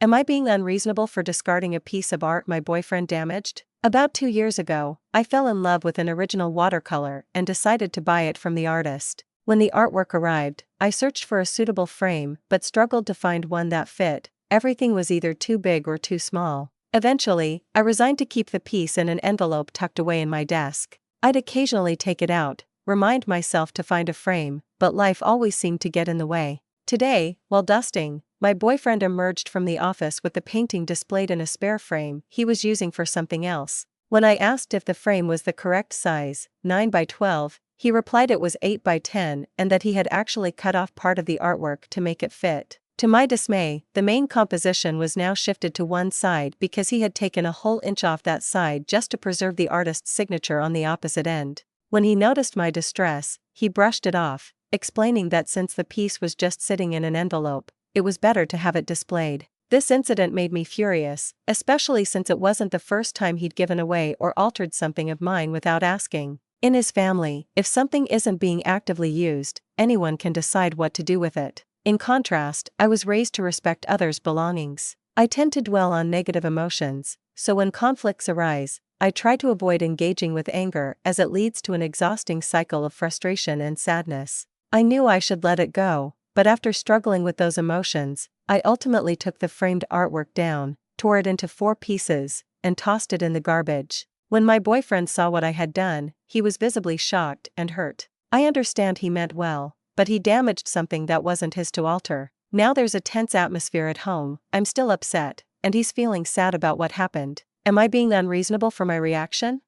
Am I being unreasonable for discarding a piece of art my boyfriend damaged? About 2 years ago, I fell in love with an original watercolor and decided to buy it from the artist. When the artwork arrived, I searched for a suitable frame but struggled to find one that fit. Everything was either too big or too small. Eventually, I resigned to keep the piece in an envelope tucked away in my desk. I'd occasionally take it out, remind myself to find a frame, but life always seemed to get in the way. Today, while dusting, my boyfriend emerged from the office with the painting displayed in a spare frame he was using for something else. When I asked if the frame was the correct size, 9 by 12, he replied it was 8 by 10 and that he had actually cut off part of the artwork to make it fit. To my dismay, the main composition was now shifted to one side because he had taken a whole inch off that side just to preserve the artist's signature on the opposite end. When he noticed my distress, he brushed it off, explaining that since the piece was just sitting in an envelope, it was better to have it displayed. This incident made me furious, especially since it wasn't the first time he'd given away or altered something of mine without asking. In his family, if something isn't being actively used, anyone can decide what to do with it. In contrast, I was raised to respect others' belongings. I tend to dwell on negative emotions, so when conflicts arise, I try to avoid engaging with anger as it leads to an exhausting cycle of frustration and sadness. I knew I should let it go, but after struggling with those emotions, I ultimately took the framed artwork down, tore it into 4 pieces, and tossed it in the garbage. When my boyfriend saw what I had done, he was visibly shocked and hurt. I understand he meant well, but he damaged something that wasn't his to alter. Now there's a tense atmosphere at home. I'm still upset, and he's feeling sad about what happened. Am I being unreasonable for my reaction?